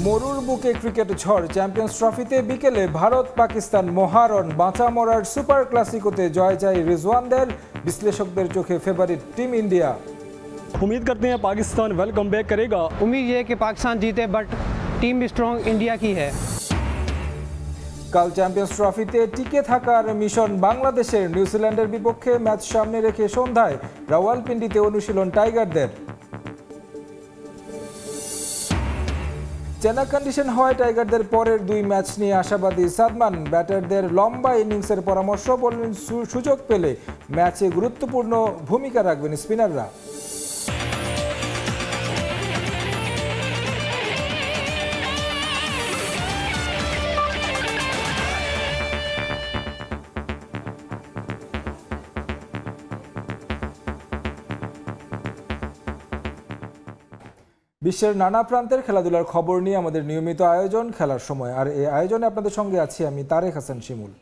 মরুর বুকে ক্রিকেট ঝড়। চ্যাম্পিয়ন্স ট্রফিতে বিকেলে ভারত পাকিস্তান মহারণ। বাঁচা মরার সুপার ক্লাসিকোতে জয় চাই রিজওয়ানদের। বিশ্লেষকদের চোখে ফেভারিট টিম ইন্ডিয়া। उम्मीद करते हैं पाकिस्तान वेल कम बैक करेगा। उम्मीद ये है कि पाकिस्तान जीते, बट टीम भी स्ट्रॉन्ग इंडिया की है। কাল চ্যাম্পিয়ন্স ট্রফিতে টিকে থাকার মিশন বাংলাদেশের। নিউজিল্যান্ডের বিপক্ষে ম্যাচ সামনে রেখে সন্ধ্যায় রাওয়ালপিন্ডিতে অনুশীলন টাইগারদের। চেনা কন্ডিশন হওয়ায় টাইগারদের পরের দুই ম্যাচ নিয়ে আশাবাদী সাদমান। ব্যাটারদের লম্বা ইনিংসের পরামর্শ, বললেন সুযোগ পেলে ম্যাচে গুরুত্বপূর্ণ ভূমিকা রাখবেন স্পিনাররা। বিশ্বের নানা প্রান্তের খেলাধুলার খবর নিয়ে আমাদের নিয়মিত আয়োজন খেলার সময়। আর এই আয়োজনে আপনাদের সঙ্গে আছি আমি তারেক হাসান শিমুল।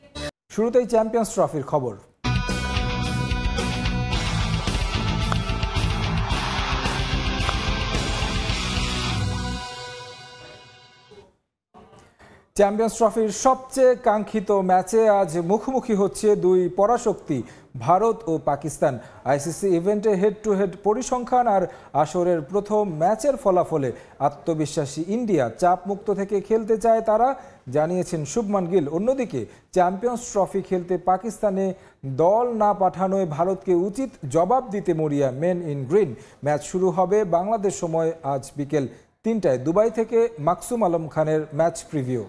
শুরুতেই চ্যাম্পিয়ন্স ট্রফির খবর। চ্যাম্পিয়ন্স ট্রফির সবচেয়ে কাঙ্ক্ষিত ম্যাচে আজ মুখোমুখি হচ্ছে দুই পরাশক্তি ভারত ও পাকিস্তান। আইসিসি ইভেন্টে হেড টু হেড পরিসংখ্যান আর আসরের প্রথম ম্যাচের ফলাফলে আত্মবিশ্বাসী ইন্ডিয়া চাপমুক্ত থেকে খেলতে চায় তারা, জানিয়েছেন শুভমান গিল। অন্যদিকে চ্যাম্পিয়ন্স ট্রফি খেলতে পাকিস্তানে দল না পাঠানোয় ভারতকে উচিত জবাব দিতে মরিয়া মেন ইন গ্রিন। ম্যাচ শুরু হবে বাংলাদেশ সময় আজ বিকেল 3টায়। দুবাই থেকে মাকসুম আলম খানের ম্যাচ প্রিভিউ।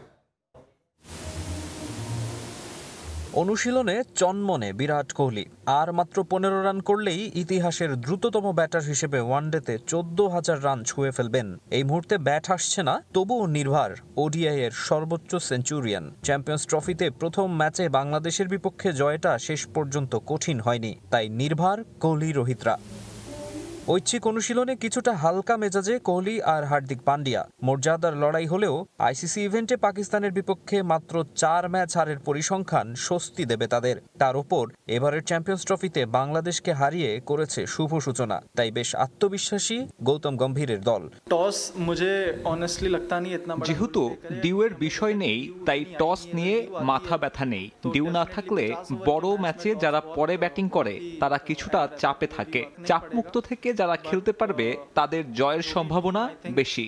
অনুশীলনে চনমনে বিরাট কোহলি। আর মাত্র 15 রান করলেই ইতিহাসের দ্রুততম ব্যাটার হিসেবে ওয়ানডেতে 14,000 রান ছুঁয়ে ফেলবেন। এই মুহূর্তে ব্যাট আসছে না, তবুও নির্ভার ওডিআই এর সর্বোচ্চ সেঞ্চুরিয়ান। চ্যাম্পিয়ন্স ট্রফিতে প্রথম ম্যাচে বাংলাদেশের বিপক্ষে জয়টা শেষ পর্যন্ত কঠিন হয়নি, তাই নির্ভার কোহলি রোহিতরা। ঐচ্ছিক অনুশীলনে কিছুটা হালকা মেজাজে কোহলি আর হার্দিক পান্ডিয়া। মর্যাদার লড়াই হলেও আইসিসি ইভেন্টে পাকিস্তানের বিপক্ষে মাত্র 4 ম্যাচ হারের পরিসংখ্যান স্বস্তি দেবে তাদের। তার উপর এবারের চ্যাম্পিয়ন্স ট্রফিতে বাংলাদেশকে হারিয়ে করেছে শুভ সূচনা, তাই বেশ আত্মবিশ্বাসী গৌতম গম্ভীরের দল। যেহেতু ডিউয়ের বিষয় নেই, তাই টস নিয়ে মাথা ব্যথা নেই। ডিউ না থাকলে বড় ম্যাচে যারা পরে ব্যাটিং করে তারা কিছুটা চাপে থাকে। চাপমুক্ত থেকে যারা খেলতে পারবে তাদের জয়ের সম্ভাবনা বেশি।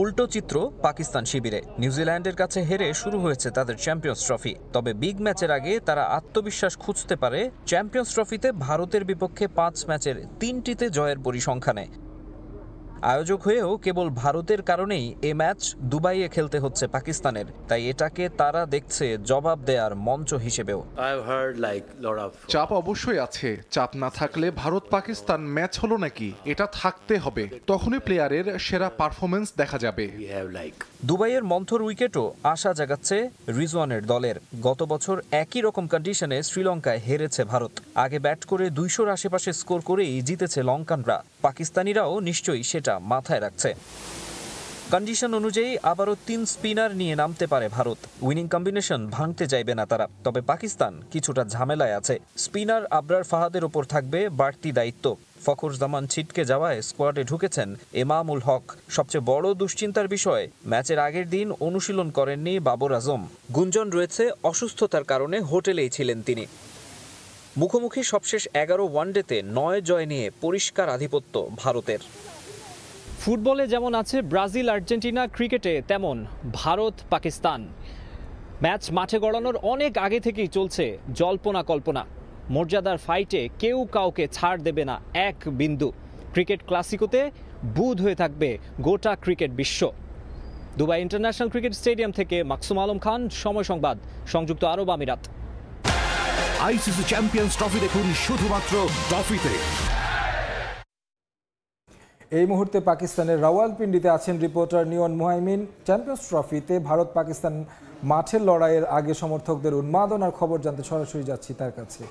উল্টো চিত্র পাকিস্তান শিবিরে। নিউজিল্যান্ডের কাছে হেরে শুরু হয়েছে তাদের চ্যাম্পিয়ন্স ট্রফি। তবে বিগ ম্যাচের আগে তারা আত্মবিশ্বাস খুঁজতে পারে চ্যাম্পিয়ন্স ট্রফিতে ভারতের বিপক্ষে 5 ম্যাচের 3টিতে জয়ের পরিসংখ্যানে। আয়োজক হয়েও কেবল ভারতের কারণেই এ ম্যাচ দুবাইয়ে খেলতে হচ্ছে পাকিস্তানের, তাই এটাকে তারা দেখছে জবাব দেওয়ার মঞ্চ হিসেবেও। চাপ অবশ্যই আছে। চাপ না থাকলে ভারত পাকিস্তান ম্যাচ হলো নাকি, এটা থাকতে হবে। তখনই প্লেয়ারের সেরা পারফরমেন্স দেখা যাবে। দুবাইয়ের মন্থর উইকেটও আশা জাগাচ্ছে রিজওয়ানের দলের। গত বছর একই রকম কন্ডিশনে শ্রীলঙ্কায় হেরেছে ভারত। আগে ব্যাট করে 200-র আশেপাশে স্কোর করেই জিতেছে লঙ্কানরা। পাকিস্তানিরাও নিশ্চয়ই সেটা মাথায় রাখছে। কন্ডিশন অনুযায়ী আবারও 3 স্পিনার নিয়ে নামতে পারে ভারত। উইনিং কম্বিনেশন ভাঙতে চাইবে না তারা। তবে পাকিস্তান কিছুটা ঝামেলায় আছে। স্পিনার আবরার ফাহাদের ওপর থাকবে বাড়তি দায়িত্ব। ফখর জামান ছিটকে যাওয়ায় স্কোয়াডে ঢুকেছেন এমামুল হক। সবচেয়ে বড় দুশ্চিন্তার বিষয়, ম্যাচের আগের দিন অনুশীলন করেননি বাবর আজম। গুঞ্জন রয়েছে অসুস্থতার কারণে হোটেলেই ছিলেন তিনি। মুখোমুখি সবশেষ 11 ওয়ানডেতে 9 জয় নিয়ে পরিষ্কার আধিপত্য ভারতের। ফুটবলে যেমন আছে ব্রাজিল আর্জেন্টিনা, ক্রিকেটে তেমন ভারত পাকিস্তান। ম্যাচ মাঠে গড়ানোর অনেক আগে থেকেই চলছে জল্পনা কল্পনা। মর্যাদার ফাইটে কেউ কাউকে ছাড় দেবে না এক বিন্দু। ক্রিকেট ক্লাসিকোতে বুঁদ হয়ে থাকবে গোটা ক্রিকেট বিশ্ব। দুবাই ইন্টারন্যাশনাল ক্রিকেট স্টেডিয়াম থেকে মাকসুম আলম খান, সময় সংবাদ, সংযুক্ত আরব আমিরাত। আইসিসি চ্যাম্পিয়ন্স ট্রফি দেখুন শুধুমাত্র ট্রফিতে। এই মুহূর্তে পাকিস্তানের রাওয়ালপিন্ডিতে আছেন রিপোর্টার নিয়ন মুহাইমিন। চ্যাম্পিয়ন্স ট্রফিতে ভারত পাকিস্তান মাঠের লড়াইয়ের আগে সমর্থকদের উন্মাদনার খবর জানতে সরাসরি যাচ্ছি তার কাছে।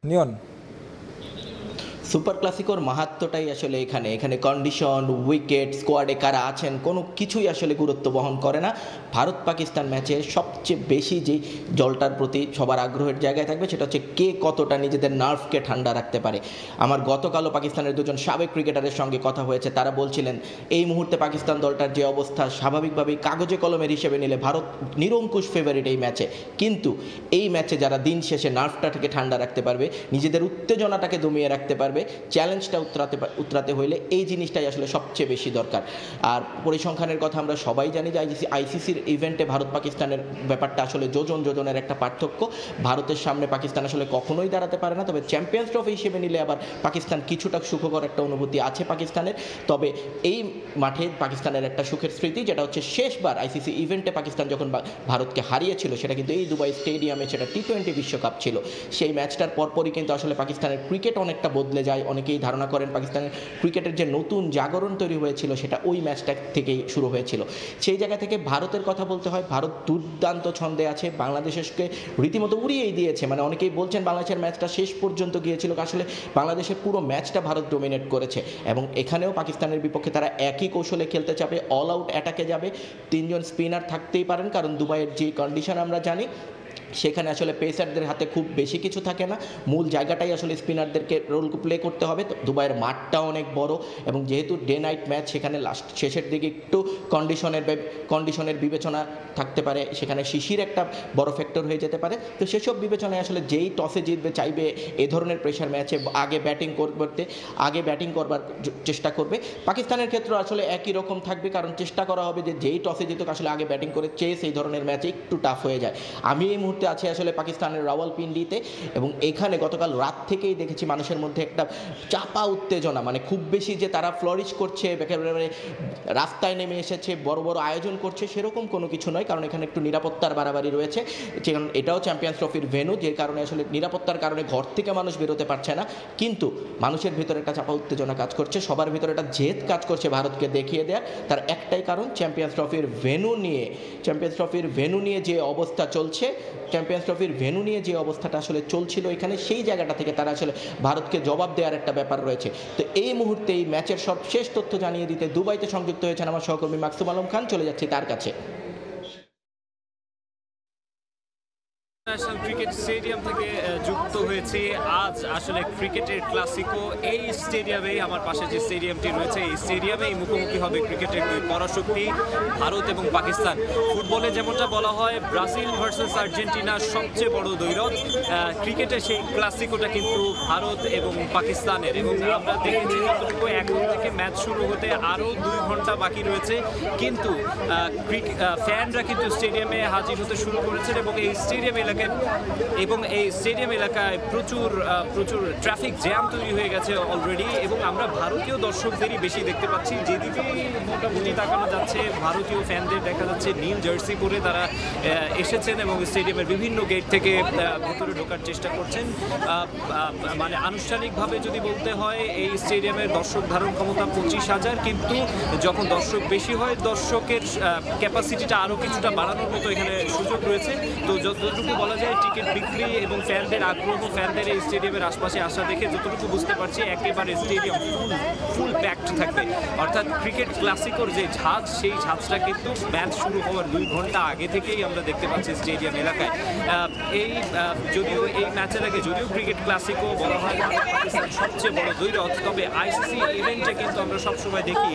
নিয়ন। সুপার ক্লাসিকোর মাহাত্ম্যটাই আসলে এখানে কন্ডিশন, উইকেট, স্কোয়াডে কারা আছেন কোনো কিছুই আসলে গুরুত্ব বহন করে না। ভারত পাকিস্তান ম্যাচে সবচেয়ে বেশি যে দলটার প্রতি সবার আগ্রহের জায়গায় থাকবে সেটা হচ্ছে কে কতটা নিজেদের নার্ভকে ঠান্ডা রাখতে পারে। আমার গতকালও পাকিস্তানের দুজন সাবেক ক্রিকেটারের সঙ্গে কথা হয়েছে, তারা বলছিলেন এই মুহূর্তে পাকিস্তান দলটার যে অবস্থা স্বাভাবিকভাবেই কাগজে কলমের হিসেবে নিলে ভারত নিরঙ্কুশ ফেভারিট এই ম্যাচে, কিন্তু এই ম্যাচে যারা দিন শেষে নার্ভটাকে ঠান্ডা রাখতে পারবে, নিজেদের উত্তেজনাটাকে দমিয়ে রাখতে পারবে, চ্যালেঞ্জটা উতরাতে হইলে এই জিনিসটাই আসলে সবচেয়ে বেশি দরকার। আর পরিসংখ্যানের কথা আমরা সবাই জানি যে আইসিসির ইভেন্টে ভারত পাকিস্তানের ব্যাপারটা আসলে যোজনের একটা পার্থক্য। ভারতের সামনে পাকিস্তান আসলে কখনোই দাঁড়াতে পারে না, তবে চ্যাম্পিয়ন্স ট্রফি হিসেবে নিলে আবার পাকিস্তান কিছুটা সুখকর একটা অনুভূতি আছে পাকিস্তানের। তবে এই মাঠে পাকিস্তানের একটা সুখের স্মৃতি, যেটা হচ্ছে শেষবার আইসিসি ইভেন্টে পাকিস্তান যখন ভারতকে হারিয়েছিল সেটা কিন্তু এই দুবাই স্টেডিয়ামে, সেটা T20 বিশ্বকাপ ছিল। সেই ম্যাচটার পরপরই কিন্তু আসলে পাকিস্তানের ক্রিকেট অনেকটা বদলে যায়। অনেকেই ধারণা করেন পাকিস্তানের ক্রিকেটের যে নতুন জাগরণ তৈরি হয়েছিল সেটা ওই ম্যাচটা থেকেই শুরু হয়েছিল। সেই জায়গা থেকে ভারতের কথা বলতে হয়, ভারত দুর্দান্ত ছন্দে আছে, বাংলাদেশকে রীতিমতো উড়িয়েই দিয়েছে। মানে অনেকেই বলছেন বাংলাদেশের ম্যাচটা শেষ পর্যন্ত গিয়েছিল, আসলে বাংলাদেশের পুরো ম্যাচটা ভারত ডোমিনেট করেছে এবং এখানেও পাকিস্তানের বিপক্ষে তারা একই কৌশলে খেলতে যাবে, অল আউট অ্যাটাকে যাবে। 3 জন স্পিনার থাকতেই পারেন, কারণ দুবাইয়ের যে কন্ডিশন আমরা জানি সেখানে আসলে পেসারদের হাতে খুব বেশি কিছু থাকে না, মূল জায়গাটাই আসলে স্পিনারদেরকে রোল প্লে করতে হবে। তো দুবাইয়ের মাঠটা অনেক বড় এবং যেহেতু ডে নাইট ম্যাচ, সেখানে শেষের দিকে একটু কন্ডিশনের বিবেচনা থাকতে পারে, সেখানে শিশির একটা বড় ফ্যাক্টর হয়ে যেতে পারে। তো সেসব বিবেচনায় আসলে যেই টসে জিতবে চাইবে এ ধরনের প্রেশার ম্যাচে আগে ব্যাটিং করবার চেষ্টা করবে। পাকিস্তানের ক্ষেত্রে আসলে একই রকম থাকবে, কারণ চেষ্টা করা হবে যে যেই টসে জিতুক আসলে আগে ব্যাটিং করে চেস এই ধরনের ম্যাচে একটু টাফ হয়ে যায়। আমি এই মুহূর্তে আছে আসলে পাকিস্তানের রাওয়ালপিন্ডিতে এবং এখানে গতকাল রাত থেকেই দেখেছি মানুষের মধ্যে একটা চাপা উত্তেজনা, মানে খুব বেশি যে তারা ফ্লোরিশ করছে, একেবারে রাস্তায় নেমে এসেছে, বড় বড় আয়োজন করছে, সেরকম কোনো কিছু নয়। কারণ এখানে একটু নিরাপত্তার বাড়াবাড়ি রয়েছে, কারণ এটাও চ্যাম্পিয়ন্স ট্রফির ভেন্যু, যে কারণে আসলে নিরাপত্তার কারণে ঘর থেকে মানুষ বেরোতে পারছে না, কিন্তু মানুষের ভিতরে একটা চাপা উত্তেজনা কাজ করছে, সবার ভিতরে একটা জেদ কাজ করছে ভারতকে দেখিয়ে দেওয়ার। তার একটাই কারণ, চ্যাম্পিয়ন্স ট্রফির ভেন্যু নিয়ে যে অবস্থা চলছে, চ্যাম্পিয়ন্স ট্রফির ভেন্যু নিয়ে যে অবস্থাটা আসলে চলছিল এখানে, সেই জায়গাটা থেকে তারা আসলে ভারতকে জবাব দেওয়ার একটা ব্যাপার রয়েছে। তো এই মুহূর্তে এই ম্যাচের সবশেষ তথ্য জানিয়ে দিতে দুবাইতে সংযুক্ত হয়েছেন আমার সহকর্মী মাকসুম আলম খান, চলে যাচ্ছি তার কাছে। ন্যাশনাল ক্রিকেট স্টেডিয়াম থেকে যুক্ত হয়েছি। আজ আসলে ক্রিকেটের ক্লাসিকো এই স্টেডিয়ামেই, আমার পাশে যে স্টেডিয়ামটি রয়েছে এই স্টেডিয়ামেই মুখোমুখি হবে ক্রিকেটের দুই পরাশক্তি ভারত এবং পাকিস্তান। ফুটবলে যেমনটা বলা হয় ব্রাজিল ভার্সেস আর্জেন্টিনা সবচেয়ে বড় দ্বৈরথ, ক্রিকেটে সেই ক্লাসিকোটা কিন্তু ভারত এবং পাকিস্তানের। এবং আমরা দেখেছি যতটুকু এখন থেকে ম্যাচ শুরু হতে আরও 2 ঘন্টা বাকি রয়েছে, কিন্তু ফ্যানরা কিন্তু স্টেডিয়ামে হাজির হতে শুরু করেছেন এবং এই স্টেডিয়াম এলাকায় প্রচুর ট্রাফিক জ্যাম তৈরি হয়ে গেছে অলরেডি। এবং আমরা ভারতীয় দর্শকদেরই বেশি দেখতে পাচ্ছি, যেদিকে মোটামুটি তাকানো যাচ্ছে ভারতীয় ফ্যানদের দেখা যাচ্ছে নীল জার্সি পরে তারা এসেছেন এবং স্টেডিয়ামের বিভিন্ন গেট থেকে ভেতরে ঢোকার চেষ্টা করছেন। মানে আনুষ্ঠানিকভাবে যদি বলতে হয় এই স্টেডিয়ামের দর্শক ধারণ ক্ষমতা 25,000, কিন্তু যখন দর্শক বেশি হয় দর্শকের ক্যাপাসিটিটা আরও কিছুটা বাড়ানোর মতো এখানে সুযোগ রয়েছে। তো যতটুকু বলা যায় টিকিট বিক্রি এবং ফ্যানদের আগ্রহ, ফ্যানদের এই স্টেডিয়ামের আশপাশে আসা দেখে যতটুকু বুঝতে পারছি একেবারে স্টেডিয়াম ফুল প্যাকড থাকবে। অর্থাৎ ক্রিকেট ক্লাসিকোর যে ঝাঁজ, সেই ঝাঁজটা কিন্তু ম্যাচ শুরু হওয়ার 2 ঘন্টা আগে থেকেই আমরা দেখতে পাচ্ছি স্টেডিয়াম এলাকায়। যদিও এই ম্যাচের আগে ক্রিকেট ক্লাসিকো বলা হয় পাকিস্তান সবচেয়ে বড় দ্বৈরথ, তবে আইসিসি ইভেন্টে কিন্তু আমরা সবসময় দেখি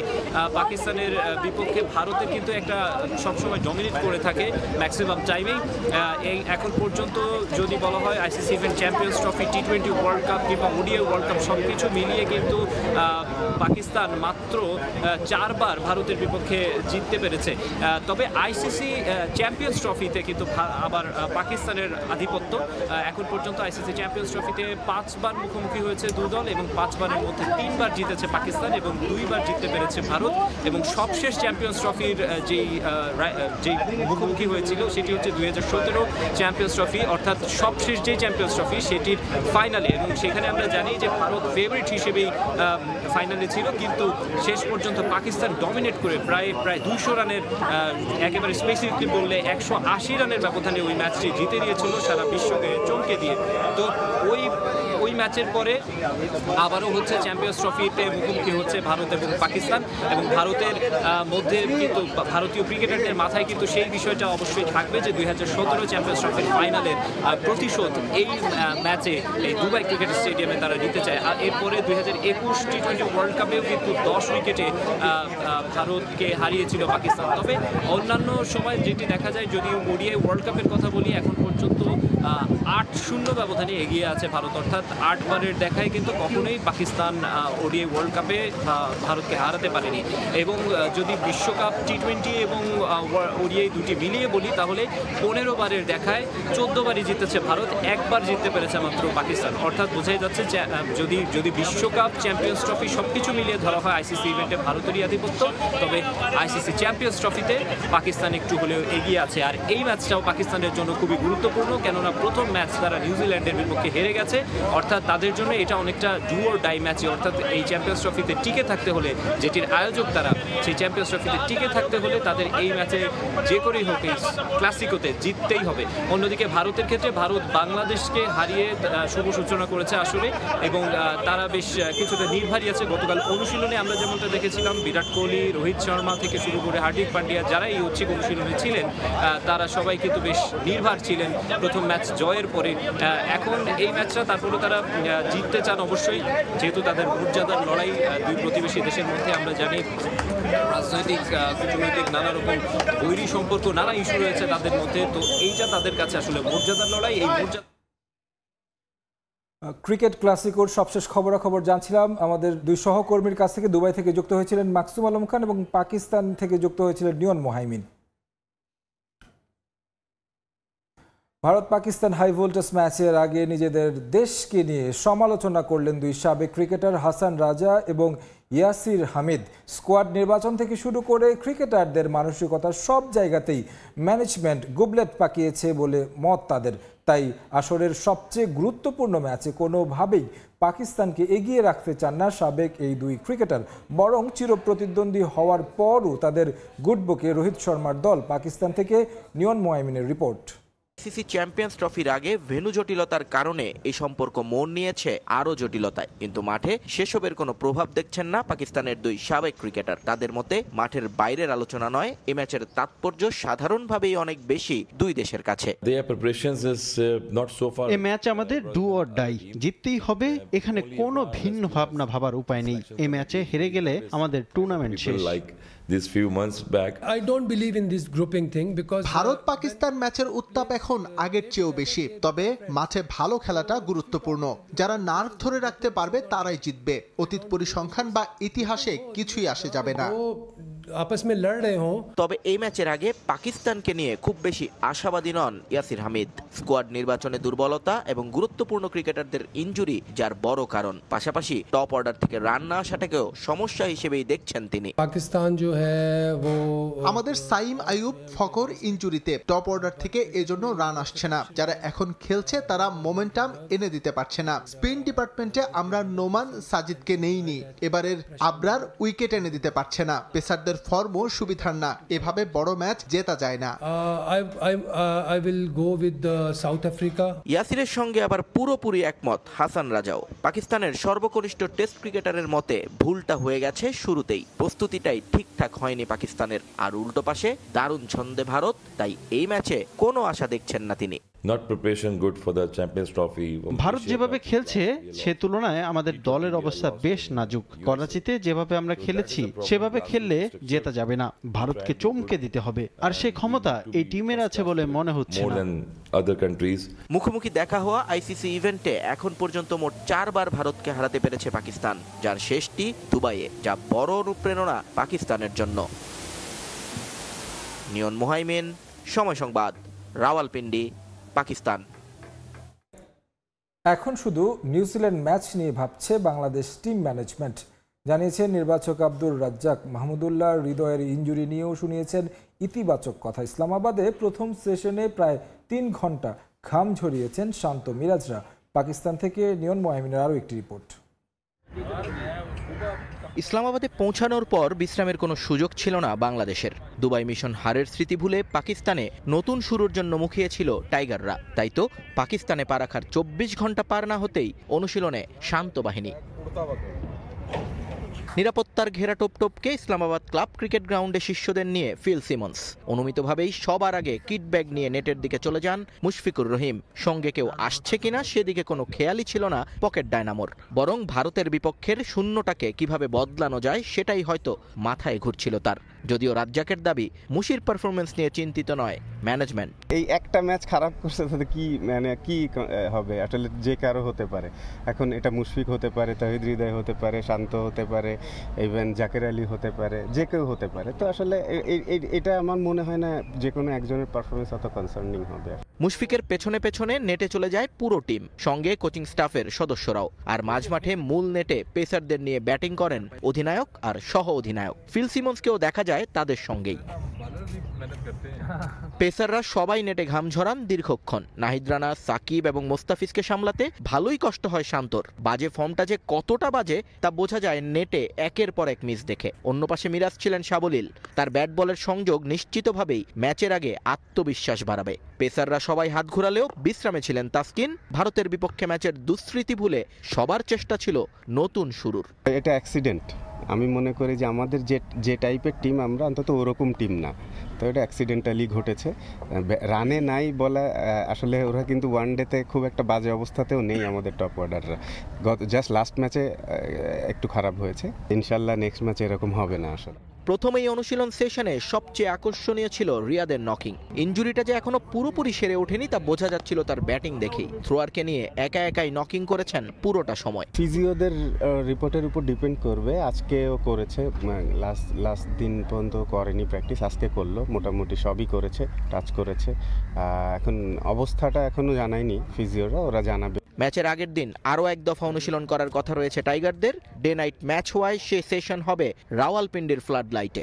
পাকিস্তানের বিপক্ষে ভারতের কিন্তু একটা সবসময় ডমিনেট করে থাকে ম্যাক্সিমাম টাইমেই। এখন পর্যন্ত যদি বলা হয় ICC event, champions trophy, T20 world cup কিংবা ওডিআই ওয়ার্ল্ড কাপ সব কিছু মিলিয়ে কিন্তু পাকিস্তান মাত্র 4 বার ভারতের বিপক্ষে জিততে পেরেছে। তবে আইসিসি চ্যাম্পিয়ন্স ট্রফিতে কিন্তু আবার পাকিস্তানের আধিপত্য। এখন পর্যন্ত আইসিসি চ্যাম্পিয়ন্স ট্রফিতে 5 বার মুখোমুখি হয়েছে 2 দল এবং 5 বারের মধ্যে 3 বার জিতেছে পাকিস্তান এবং 2 বার জিততে পেরেছে ভারত। এবং সবশেষ চ্যাম্পিয়ন্স ট্রফির যেই মুখোমুখি হয়েছিল সেটি হচ্ছে 2017 চ্যাম্পিয়ন্স ট্রফি, অর্থাৎ সবশেষ যে চ্যাম্পিয়ন্স ট্রফি সেটির ফাইনালে। এবং সেখানে আমরা জানি যে ভারত ফেভারিট হিসেবেই ফাইনালে ছিল, কিন্তু শেষ পর্যন্ত পাকিস্তান ডমিনেট করে প্রায় 200 রানের, একেবারে স্পেসিফিকলি বললে 180 রানের ব্যবধানে ওই ম্যাচটি জিতে নিয়েছিল সারা বিশ্বকে চমকে দিয়ে। তো ওই ওই ম্যাচের পরে আবারও হচ্ছে চ্যাম্পিয়ন্স ট্রফিতে মুখোমুখি হচ্ছে ভারত এবং পাকিস্তান, এবং ভারতের মধ্যে কিন্তু ভারতীয় ক্রিকেটারদের মাথায় কিন্তু সেই বিষয়টা অবশ্যই থাকবে যে 2017 চ্যাম্পিয়ন্স ট্রফির ফাইনালের প্রতিশোধ এই ম্যাচে এই দুবাই ক্রিকেট স্টেডিয়ামে তারা নিতে চায়। আর এরপরে 2021 টি-20 ওয়ার্ল্ড কাপেও কিন্তু 10 উইকেটে ভারতকে হারিয়েছিল পাকিস্তান। তবে অন্যান্য সময় যেটি দেখা যায়, যদিও ওডিআই ওয়ার্ল্ড কাপের কথা বলি, এখন পর্যন্ত 8-0 ব্যবধানে এগিয়ে আছে ভারত, অর্থাৎ 8 বারের দেখায় কিন্তু কখনোই পাকিস্তান ওডিআই ওয়ার্ল্ড কাপে ভারতকে হারাতে পারেনি। এবং যদি বিশ্বকাপ টি-20 এবং ওডিআই দুটি মিলিয়ে বলি, তাহলে 15 বারের দেখায় 14 বারই জিতেছে ভারত, একবার জিততে পেরেছে মাত্র পাকিস্তান। অর্থাৎ বোঝাই যাচ্ছে যে যদি বিশ্বকাপ, চ্যাম্পিয়ন্স ট্রফি সবকিছু মিলিয়ে ধরা হয় আইসিসি ইভেন্টে ভারতেরই আধিপত্য, তবে আইসিসি চ্যাম্পিয়ন্স ট্রফিতে পাকিস্তান একটু হলেও এগিয়ে আছে। আর এই ম্যাচটাও পাকিস্তানের জন্য খুবই গুরুত্বপূর্ণ, কেননা প্রথম ম্যাচ তারা নিউজিল্যান্ডের বিপক্ষে হেরে গেছে, অর্থাৎ তাদের জন্য এটা অনেকটা ডু অর ডাই ম্যাচে। অর্থাৎ এই চ্যাম্পিয়ন্স ট্রফিতে টিকে থাকতে হলে, যেটির আয়োজক তারা, সেই চ্যাম্পিয়ন্স ট্রফিতে টিকে থাকতে হলে তাদের এই ম্যাচে যে করেই হোক এই ক্লাসিকোতে জিততেই হবে। অন্যদিকে ভারতের ক্ষেত্রে ভারত বাংলাদেশকে হারিয়ে শুভ সূচনা করেছে আসলে, এবং তারা বেশ কিছুটা নির্ভারী আছে। গতকাল অনুশীলনে আমরা যেমনটা দেখেছিলাম, বিরাট কোহলি, রোহিত শর্মা থেকে শুরু করে হার্দিক পান্ডিয়া, যারা এই ঐচ্ছিক অনুশীলনে ছিলেন, তারা সবাই কিন্তু বেশ নির্ভার ছিলেন প্রথম ম্যাচ জয়ের পরে। এখন এই ম্যাচটা তারপরে তারা জিততে চান অবশ্যই, যেহেতু তাদের মর্যাদার লড়াই দুই প্রতিবেশী দেশের মধ্যে। আমরা জানি রাজনৈতিক, কূটনৈতিক নানা রকম বৈরী সম্পর্ক, নানা ইস্যু রয়েছে তাদের মধ্যে, তো এইটা তাদের কাছে আসলে মর্যাদার লড়াই। এই মর্যাদা ক্রিকেট ক্লাসিকোর সবশেষ খবরাখবর জানছিলাম আমাদের দুই সহকর্মীর কাছ থেকে। দুবাই থেকে যুক্ত হয়েছিলেন মাকসুম আলম খান এবং পাকিস্তান থেকে যুক্ত হয়েছিলেন নিয়ন মোহাইমিন। ভারত পাকিস্তান হাই ভোল্টেজ ম্যাচের আগে নিজেদের দেশকে নিয়ে সমালোচনা করলেন দুই সাবেক ক্রিকেটার হাসান রাজা এবং ইয়াসির হামিদ। স্কোয়াড নির্বাচন থেকে শুরু করে ক্রিকেটারদের মানসিকতা সব জায়গাতেই ম্যানেজমেন্ট গুবলেট পাকিয়েছে বলে মত তাদের। তাই আসরের সবচেয়ে গুরুত্বপূর্ণ ম্যাচে কোনোভাবেই পাকিস্তানকে এগিয়ে রাখতে চান না সাবেক এই দুই ক্রিকেটার, বরং চিরপ্রতিদ্বন্দ্বী হওয়ার পরও তাদের গুডবুকে রোহিত শর্মার দল। পাকিস্তান থেকে নিয়ন মোয়াইমিনের রিপোর্ট। আইসিসি চ্যাম্পিয়ন্স ট্রফির আগে ভেন্যু জটিলতার কারণে এই সম্পর্ক মোড় নিয়েছে আরও জটিলতায়, কিন্তু মাঠে সেসবের কোনো প্রভাব দেখছেন না পাকিস্তানের দুই সাবেক ক্রিকেটার। তাদের মতে মাঠের বাইরের আলোচনা নয়, এই ম্যাচের তাৎপর্য সাধারণভাবেই অনেক বেশি দুই দেশের কাছে। এই ম্যাচ আমাদের ডু অর ডাই, জিততেই হবে, এখানে কোনো ভিন্ন ভাবনা ভাবার উপায় নেই। এই ম্যাচে হেরে গেলে আমাদের টুর্নামেন্ট শেষ। ভারত পাকিস্তান ম্যাচের উত্তাপ এখন আগের চেয়েও বেশি, তবে মাঠে ভালো খেলাটা গুরুত্বপূর্ণ। যারা নার্ভ ধরে রাখতে পারবে তারাই জিতবে। অতীত পরিসংখ্যান বা ইতিহাসে কিছুই আসে যাবে না। তবে এই ম্যাচের আগে পাকিস্তানকে নিয়ে খুব বেশি আশাবাদী নন ইয়াসির হামিদ। স্কোয়াড নির্বাচনে দুর্বলতা এবং গুরুত্বপূর্ণ ক্রিকেটারদের ইনজুরি যার বড় কারণ। পাশাপাশি টপ অর্ডার থেকে রান না আসাটাকেও সমস্যা হিসেবেই দেখছেন তিনি। আমাদের সাইম আইয়ুব ফকর ইনজুরিতে টপ অর্ডার থেকে এজন্য রান আসছে না। যারা এখন খেলছে তারা মোমেন্টাম এনে দিতে পারছে না। স্পিন ডিপার্টমেন্টে আমরা নোমান সাজিদকে নেইনি, এবারের আবরার উইকেট এনে দিতে পারছে না। পেসারদের ফর্মও সুবিধার না, এভাবে বড় ম্যাচ জেতা যায় না। ইয়াসিরের সঙ্গে আবার পুরোপুরি একমত হাসান রাজাও। পাকিস্তানের সর্বকনিষ্ঠ টেস্ট ক্রিকেটারের মতে ভুলটা হয়ে গেছে শুরুতেই, প্রস্তুতিটাই ঠিকঠাক হয়নি পাকিস্তানের। আর উল্টো পাশে দারুণ ছন্দে ভারত, তাই এই ম্যাচে কোনো আশা দেখছেন না তিনি। ভারত যেভাবে খেলছে সে তুলনায় আমাদের দলের অবস্থা বেশ নাজুক। করাচিতে যেভাবে আমরা খেলেছি সেভাবে খেললে জেতা যাবে না, ভারতকে চমকে দিতে হবে, আর সেই ক্ষমতা এই টিমের আছে বলে মনে হচ্ছে না। মুখোমুখি দেখা হওয়া আইসিসি ইভেন্টে এখন পর্যন্ত মোট 4 বার ভারতকে হারাতে পেরেছে পাকিস্তান, যার শেষটি দুবাইয়ে, যা বড় অনুপ্রেরণা পাকিস্তানের জন্য। নিয়ন মোহাইমিন, সময় সংবাদ, রাওয়ালপিন্ডি, পাকিস্তান। এখন শুধু নিউজিল্যান্ড ম্যাচ নিয়ে ভাবছে বাংলাদেশ টিম ম্যানেজমেন্ট, জানিয়েছেন নির্বাচক আব্দুর রাজ্জাক মাহমুদুল্লাহ। হৃদয়ের ইনজুরি নিয়েও শুনিয়েছেন ইতিবাচক কথা। ইসলামাবাদে প্রথম সেশনে প্রায় 3 ঘন্টা ঘাম ঝরিয়েছেন শান্ত মিরাজরা। পাকিস্তান থেকে নিয়ন মোহাইমিনের আরও একটি রিপোর্ট। ইসলামাবাদে পৌঁছানোর পর বিশ্রামের কোনো সুযোগ ছিল না বাংলাদেশের। দুবাই মিশন হারের স্মৃতি ভুলে পাকিস্তানে নতুন শুরুর জন্য মুখিয়েছিল টাইগাররা। তাই তো পাকিস্তানে পা রাখার 24 ঘন্টা পার না হতেই অনুশীলনে শান্ত বাহিনী। নিরাপত্তার ঘেরা টোপকে ইসলামাবাদ ক্লাব ক্রিকেট গ্রাউন্ডে শিষ্যদের নিয়ে ফিল সিমন্স। অনুমিতভাবেই সবার আগে কিট ব্যাগ নিয়ে নেটের দিকে চলে যান মুশফিকুর রহিম। সঙ্গে কেউ আসছে কিনা সেদিকে কোনো খেয়ালই ছিল না পকেট ডায়নামোর। বরং ভারতের বিপক্ষের শূন্যটাকে কিভাবে বদলানো যায় সেটাই হয়তো মাথায় ঘুরছিল তার। যদিও রাজ্জাকের দাবি মুশির পারফরমেন্স নিয়ে চিন্তিত নয় ম্যানেজমেন্ট। এই একটা ম্যাচ খারাপ করছে তাতে কি কি হবে, আসলে যে কারো হতে পারে। এখন এটা মুশফিক হতে পারে, তাহিদ হৃদয় হতে পারে, শান্ত হতে পারে, ইভেন জাকের আলী হতে পারে, যে কেউ হতে পারে। তো আসলে এটা আমার মনে হয় না যে কোনো একজনের পারফরমেন্স অত কনসার্নিং হবে। মুশফিকের পেছনে পেছনে নেটে চলে যায় পুরো টিম, সঙ্গে কোচিং স্টাফের সদস্যরাও। আর মাঝমাঠে মূল নেটে পেসারদের নিয়ে ব্যাটিং করেন অধিনায়ক আর সহ অধিনায়ক। ফিল সিমন্সকেও দেখা যায় তাদের সঙ্গেই। পেসাররা সবাই নেটে ঘাম ঝরান দীর্ঘক্ষণ। নাহিদ রানা, সাকিব এবং মোস্তাফিজকে সামলাতে ভালোই কষ্ট হয় শান্তর। বাজে ফর্মটা যে কতটা বাজে তা বোঝা যায় নেটে একের পর এক মিস দেখে। অন্য পাশে মিরাজ ছিলেন সাবলীল। তার ব্যাট বলের সংযোগ নিশ্চিতভাবেই ম্যাচের আগে আত্মবিশ্বাস বাড়াবে। পেসাররা সবাই হাত ঘোরালেও বিশ্রামে ছিলেন তাসকিন। ভারতের বিপক্ষে ম্যাচের দুঃস্মৃতি ভুলে সবার চেষ্টা ছিল নতুন শুরুর। এটা অ্যাক্সিডেন্ট। আমি মনে করি যে আমাদের যে টাইপের টিম আমরা অন্তত ওরকম টিম না। তো এটা অ্যাক্সিডেন্টালি ঘটেছে। রানে নাই বলা, আসলে ওরা কিন্তু ওয়ানডেতে খুব একটা বাজে অবস্থাতেও নেই আমাদের টপ অর্ডাররা। জাস্ট লাস্ট ম্যাচে একটু খারাপ হয়েছে। ইনশাল্লাহ নেক্সট ম্যাচে এরকম হবে না। আসলে প্রথমেই অনুশীলন সেশনে সবচেয়ে আকর্ষণীয় ছিল রিয়াদের নকিং। ইনজুরিটা যে এখনো পুরোপুরি সেরে ওঠেনি তা বোঝা যাচ্ছিল তার ব্যাটিং দেখেই। থ্রোয়ারকে নিয়ে একা একাই নকিং করেছেন পুরোটা সময়। ফিজিওদের রিপোর্টের উপর ডিপেন্ড করবে। আজকেও করেছে, লাস্ট দিন পর্যন্ত করেনি প্র্যাকটিস, আজকে করলো। মোটামুটি সবই করেছে, টাচ করেছে। এখন অবস্থাটা এখনো জানায়নি ফিজিওরা, ওরা জানাবে। ম্যাচের আগের দিন আরও এক দফা অনুশীলন করার কথা রয়েছে টাইগারদের। ডে নাইট ম্যাচ হওয়ায় সে সেশন হবে রাওয়ালপিন্ডির ফ্লাড লাইটে।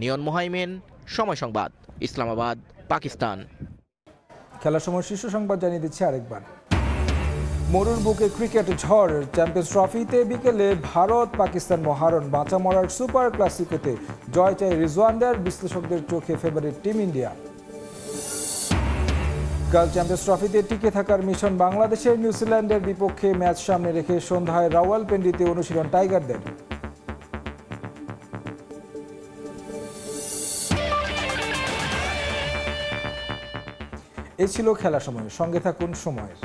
নিয়ন মোহাইমিন, সময় সংবাদ, ইসলামাবাদ, পাকিস্তান। খেলার সময় শীর্ষ সংবাদ জানিয়ে দিচ্ছে আরেকবার। মরুর বুকে ক্রিকেট ঝড়। চ্যাম্পিয়ন্স ট্রফিতে বিকেলে ভারত পাকিস্তান মহারণ। বাঁচা মরার সুপার ক্লাসিকোতে জয় চাই রিজওয়ানদের। বিশ্লেষকদের চোখে ফেভারিট টিম ইন্ডিয়া। কাল চ্যাম্পিয়ন্স ট্রফিতে টিকে থাকার মিশন বাংলাদেশের। নিউজিল্যান্ডের বিপক্ষে ম্যাচ সামনে রেখে সন্ধ্যায় রাওয়ালপিন্ডিতে অনুশীলন টাইগারদের। এই ছিল খেলার সময়। সঙ্গে থাকুন সময়ের।